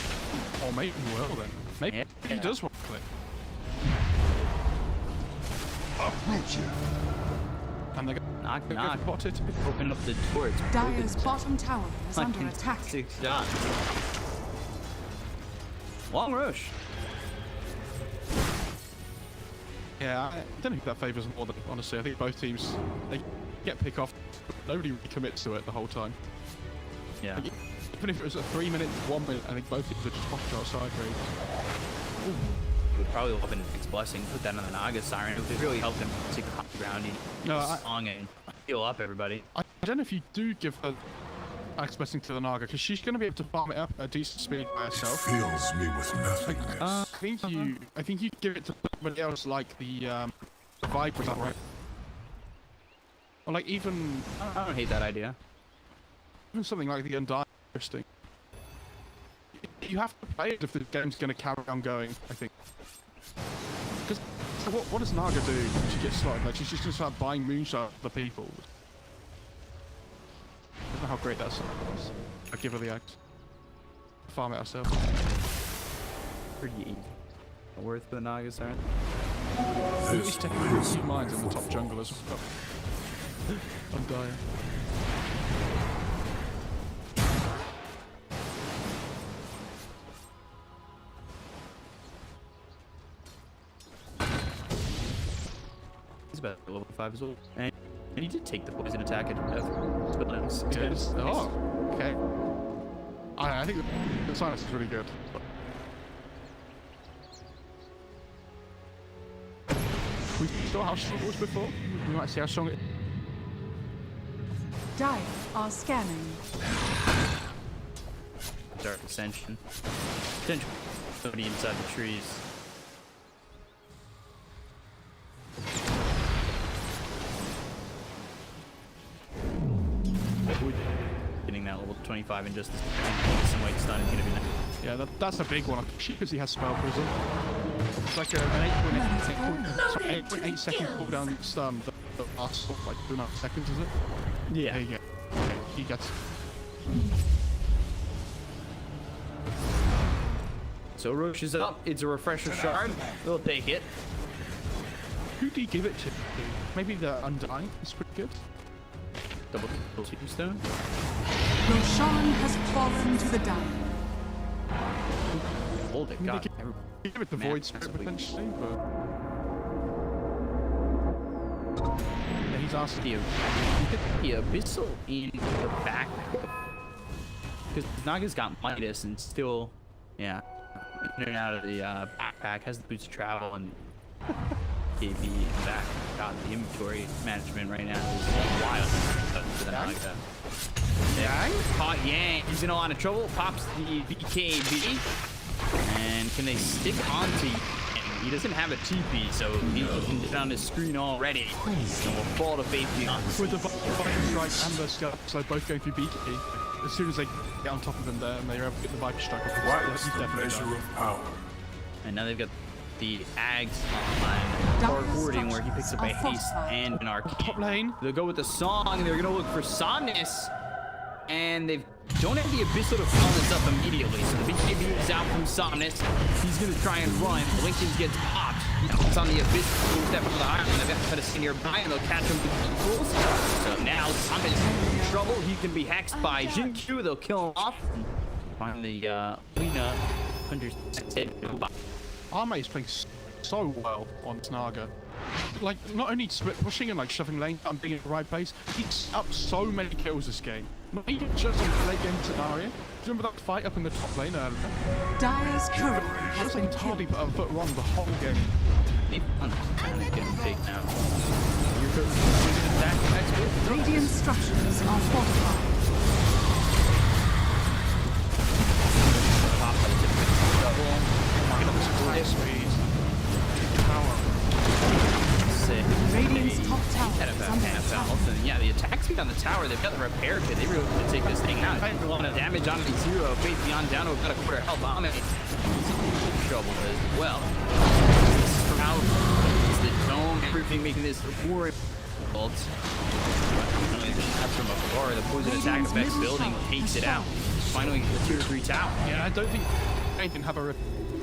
Oh, maybe he will then. Maybe Yeah. he does want to click. Uproot you. And they're Knock, going knock. to pot it. Open up the door. It's Dyer's bottom tower is like under in attack. 6 shots. Long rush. Yeah, I don't think that favours more than, honestly. I think both teams, they get pick off. Nobody really commits to it the whole time. Yeah. Like, even if it was a 3 minute, 1 minute, I think both teams would just pop it outside, really. Ooh. would probably open Nick's Blessing, put that on the Naga Siren. It would really help him take the high ground and song and heal up everybody. I don't know if you do give her Axe Blessing to the Naga, because she's going to be able to farm it up at a decent speed by herself. Fills me with nothingness. I think you give it to somebody else like the Viper, is that right? Or like even... I don't hate that idea. Even something like the Undying. Interesting. You have to play it if the game's going to carry on going, I think. Because what does Naga do when she gets started? Like, she's just going to start buying moonshot for the people. I don't know how great that sounds. I give her the axe. Farm it ourselves. Pretty easy. Worth for the Naga Siren. At least taking 2 mines in the top jungle as well. Undying. He's about level 5 as well. And he did take the poison attack at buildings. Oh, okay. I think the Somnus is really good. We saw how strong it was before. We might see how strong it. Dire are scanning. Dark Ascension. Potential somebody inside the trees. Getting that level 25 and just some white stun is gonna be nice. Yeah, that's a big one. Because he has Spell Prism. It's like an 8.8 second cooldown stun that lasts like 2.5 seconds, is it? Yeah. There you go. Okay, he gets. So Roche is up. It's a refresher shard. We'll take it. Who do you give it to? Maybe the Undying is pretty good. Double tombstone. Roshan has fallen to the Dire. Hold it, God. You give it the Void Spirit potentially, but yeah, he's asked the Abyssal in the back because Naga's got Midas and still, yeah, in and out of the backpack, has the boots of travel and KB in the back. God, the inventory management right now is wild for the Naga. Yeah, caught Yang. He's in a lot of trouble. Pops the BKB. And can they stick onto him? He doesn't have a TP, so he can get on his screen already. So we'll fall to faith beyond. With the Viper Strike and the Scalp, so both going through BKB, as soon as they get on top of him there and they're able to get the Viper Strike off, He's definitely measure of power. And now they've got the Ags on hardboarding where he picks up a haste and an arcane. Top lane. They'll go with the song and they're gonna look for Somnus. And they don't have the Abyssal to follow this up immediately. So the BKB is out from Somnus. He's going to try and run. Lincoln gets popped. It's on the Abyssal. Step up to the iron. They've got to try to stay nearby and they'll catch him with equals. So now Somnus is in trouble. He can be hexed by XinQ. They'll kill him off. Find the Lina Hunter's head. Arme is playing so well on Naga. Like, not only split pushing and like shoving lane and being at the right place, he's up so many kills this game. Not even just in the late game scenario. Do you remember that fight up in the top lane earlier? Dire's courier He has was been like hardly killed. put a foot wrong the whole game. Maybe I'm going to get him take now. You're attack next bit. Radiant structures are fortified. Pop up to double. Get up to high speed. Power. Sick. Radiant's top tower At is about under half attack. health. And yeah, the attack speed on the tower, they've got the repair kit. They really want to take this thing out. They a lot of damage on the zero. Faith beyond down to about a quarter health. He's in trouble as well. Sprout is the dome. Everything making this more difficult. From afar, the poison attack effects building takes it out. Finally, the tier 3 tower. Yeah, I don't think they have a.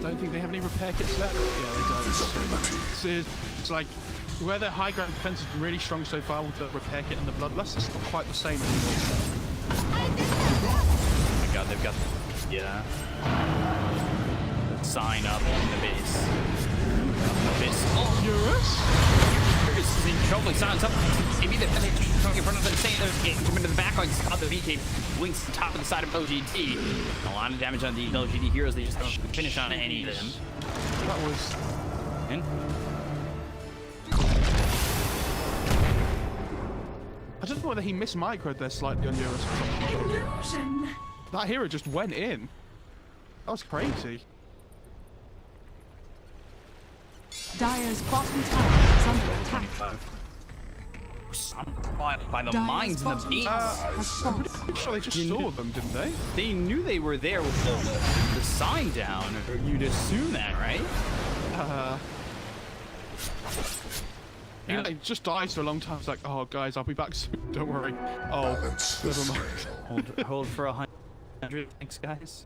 Don't think they have any repair kits left. Yeah, they don't. It's like where their high ground defense has been really strong so far with the repair kit and the bloodlust. It's not quite the same anymore. Oh my God, they've got sign up on the base. Oh, Eurus? Eurus is in trouble. He's on top. Maybe the coming in front of them, saying they're getting into the back line. Stop the VK. Links to the top of the side of LGD. A lot of damage on the LGD heroes. They just don't finish on any of them. That was... And I don't know whether he mismicroed there slightly on Eurus or something. Illusion. That hero just went in. That was crazy. Dire's bottom tower is under attack. by the Dire's mines and the bottom beams. tower has fallen. I'm sure they just saw them, didn't they? They knew they were there with the sign down. Or you'd assume that, right? You know, it just dies for a long time. It's like, oh, guys, I'll be back soon. Don't worry. Oh, never mind. Hold for 100. Thanks, guys.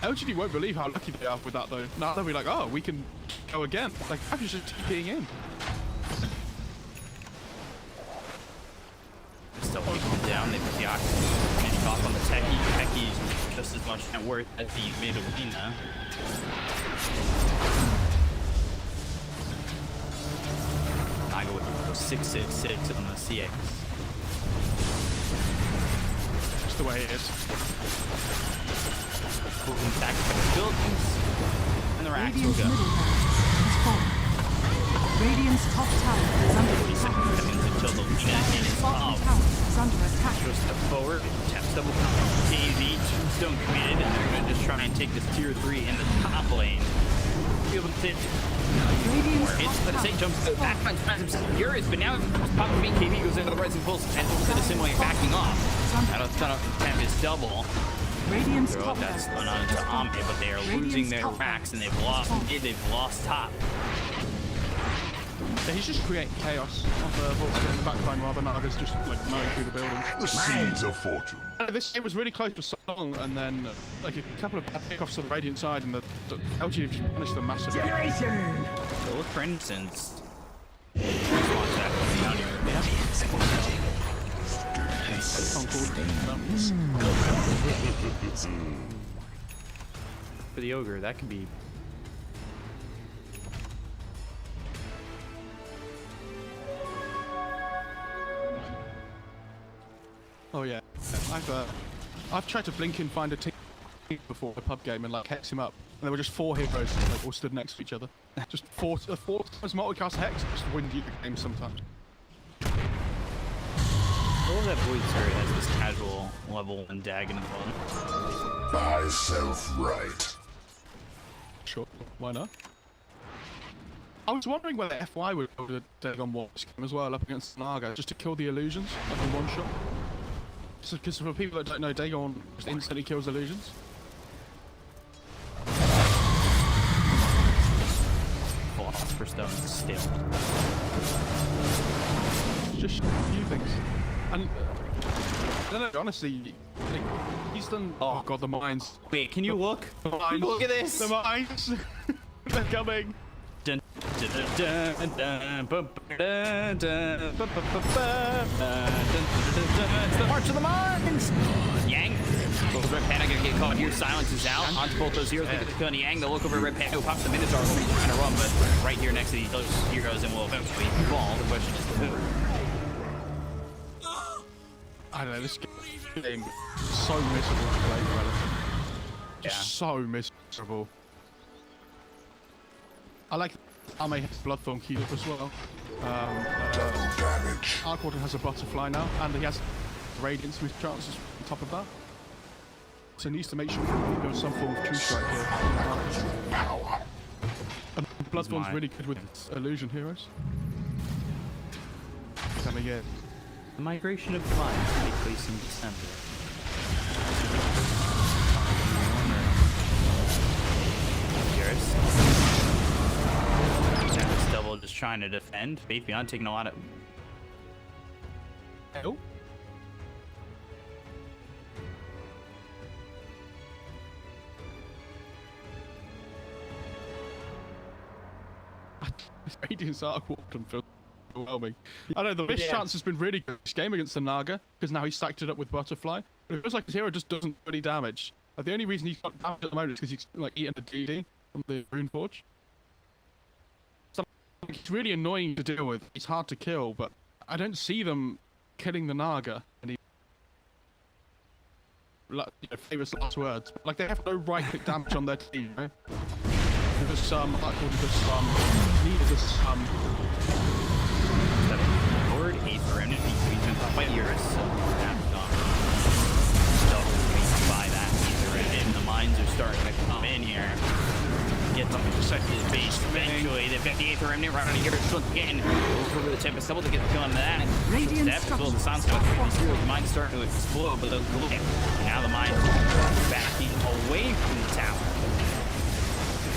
LGD won't believe how lucky they are with that, though. Now they'll be like, oh, we can go again. Like, I'm just TPing in. Still holding them down. They put the oxygen finish off on the techie. Techie's just as much net worth as the mid arena. I go with 666 on the CX. That's the way it is. Moving back to the buildings. And the racks will Radiant's go. middle barracks has fallen. Radiant's top tower is under 40 attack. seconds until the Luna Dire's is bottom up. tower is under attack. Just step forward, taps double count. KZ, tombstone committed, and they're going to just try and take this tier 3 in the top lane. Be able to Radiant's hits, top let it say, tower jumps has to the back, fallen. finds himself Eurus, but now Pop of BKB goes into the rising pulse, and instead of Simile backing off. Out of ton of Tempest double. Radiant's Throw top out that tower stun onto Ame, but they are losing their racks, and they've lost mid, they've lost top. Yeah, he's just creating chaos on the Volkswagen in the backline while the Naga's just like mowing through the building. The seeds of fortune. This game was really close for so long, and then like a couple of bad pickoffs to the Radiant side, and the LG just punished them massively. So look, for instance, just watch that down here. For the ogre, that could be. Oh yeah, I've tried to blink and find a team before the pub game and like hex him up, and there were just 4 heroes like all stood next to each other. Just four times multicast hex just wins you the game sometimes. I love that Void Spirit has this casual level and Dagon as well. Thyself right. Sure, why not? I was wondering whether FY would go to Dagon Watch game as well up against Naga just to kill the illusions like in one shot. So, because for people that don't know, Dagon just instantly kills illusions. Philosopher's Stone still. Just a few things. And I don't know, honestly, like, he's done. Oh god, the mines. Wait, can you look? The mines. Look at this! The mines. They're coming. Dun, dun, dun, dun, dun, bum, dun, dun, bum, bum, bum, bum, dun, dun, dun, dun. It's the March of the Mines! Yang. RedPanda gonna get caught here. Silence is out. On to both those heroes. They kill Yang. They'll look over RedPanda who pops the Minotaur. Trying to run, but right here next to those heroes and will eventually fall. The question is who. I don't know, this game is so miserable to play, relative. Just so miserable. I like Ame has Bloodthorn queued up as well. Damage. Arkwater has a butterfly now, and he has Radiance with chances on top of that. So he needs to make sure he builds some form of true strike here. Power. And Bloodthorn's really good with illusion heroes. Coming in. The migration of mines will take place in December. Eurus. Tempest double just trying to defend. Faith Beyond taking a lot of. Oh. Radiance Arkwater feels overwhelming. I know the miss chance has been really good this game against the Naga because now he's stacked it up with Butterfly. But it feels like his hero just doesn't do any damage. Like, the only reason he's got damage at the moment is because he's like eating the DD from the Rune Forge. He's really annoying to deal with. He's hard to kill, but I don't see them killing the Naga. And he, like, famous last words. Like, they have no right-click damage on their team, right? There's some, I call it some, needed some. Lord Aether, and he's been caught by Eurus, so that's gone. Still by that Aether, and the mines are starting to come in here. Get something to set his base eventually. The 58th remnant right on the Eurus once again. Over the Tempest double to get the kill on that. Radiant Step as well as the sound's going to the mine's starting to explode, but now the mine's backing away from the tower.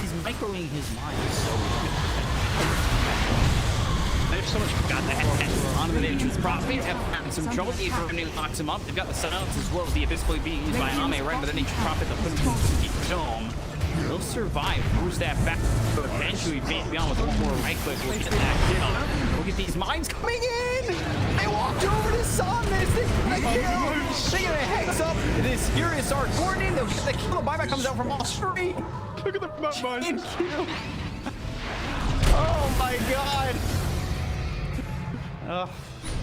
He's microing his mine so There's so much. got the head on the Nature's Prophet. Have having some trouble. The Aether knocks him up. They've got the Somnus as well as the Abyss Blade being used by Ame right under the Nature's Prophet to put him into the dome. They'll survive. Moves that back. But eventually, beyond with one more right click, we'll get that kill. We'll get these mines coming in. They walked over to Somnus. They got a kill. They get a hex up. This Eurus are Gordon. They'll get the kill. The buyback comes out from all three. Look at the mines. Kill. Oh my god. Oh,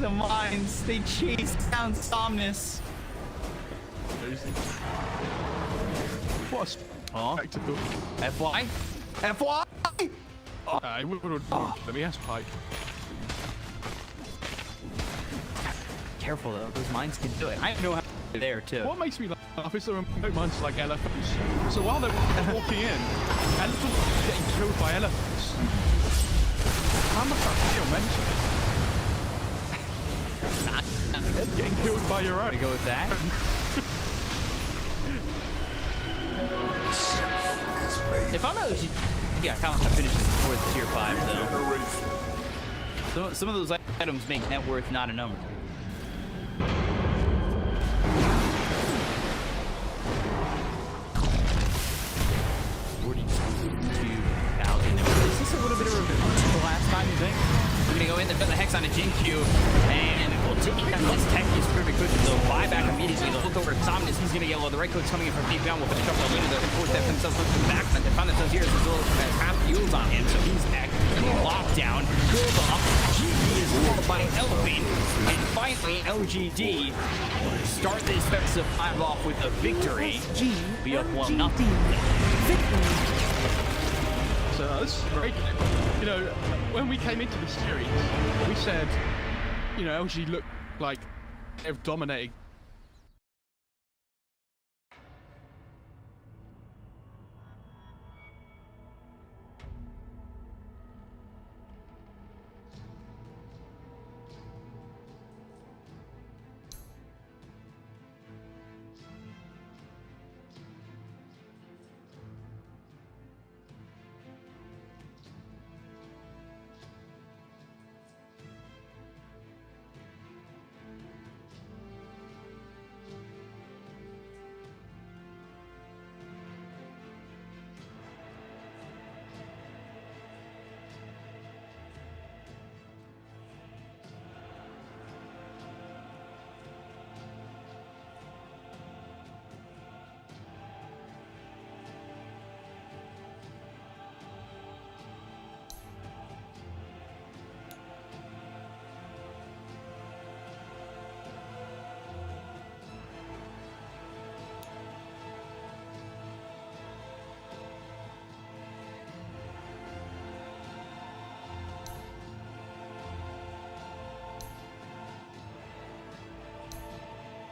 the mines. They chase down Somnus. What a spectacle. FY? FY? I would let me ask Pike. Careful though, those mines can do it. I know how they're there too. What makes me laugh is the remote mines are like elephants. So while they're walking in, elephants are getting killed by elephants. How much I feel mental? Getting killed by your own. To go with that. If I'm not, yeah, I kind of finished before the tier 5 though. So some of those items make net worth not a number. 42,000. Is this a little bit of revenge for the last time, you think? We're gonna go in, they've got the Hex on a XinQ, and we'll take out this tech is pretty good. So buyback immediately. They'll look over at Somnus, he's gonna get low. The right click's coming in from deep down. We'll finish up the lead. They're gonna force that themselves to the back. And they found themselves here as well as half fuels on him, so he's back. Lockdown, build up. GD is rolled by Elevate. And finally, LGD start this best of 5 off with a victory. Be up 1-0. Victory. So this is great. You know, when we came into the series, we said, you know, LG looked like they've dominated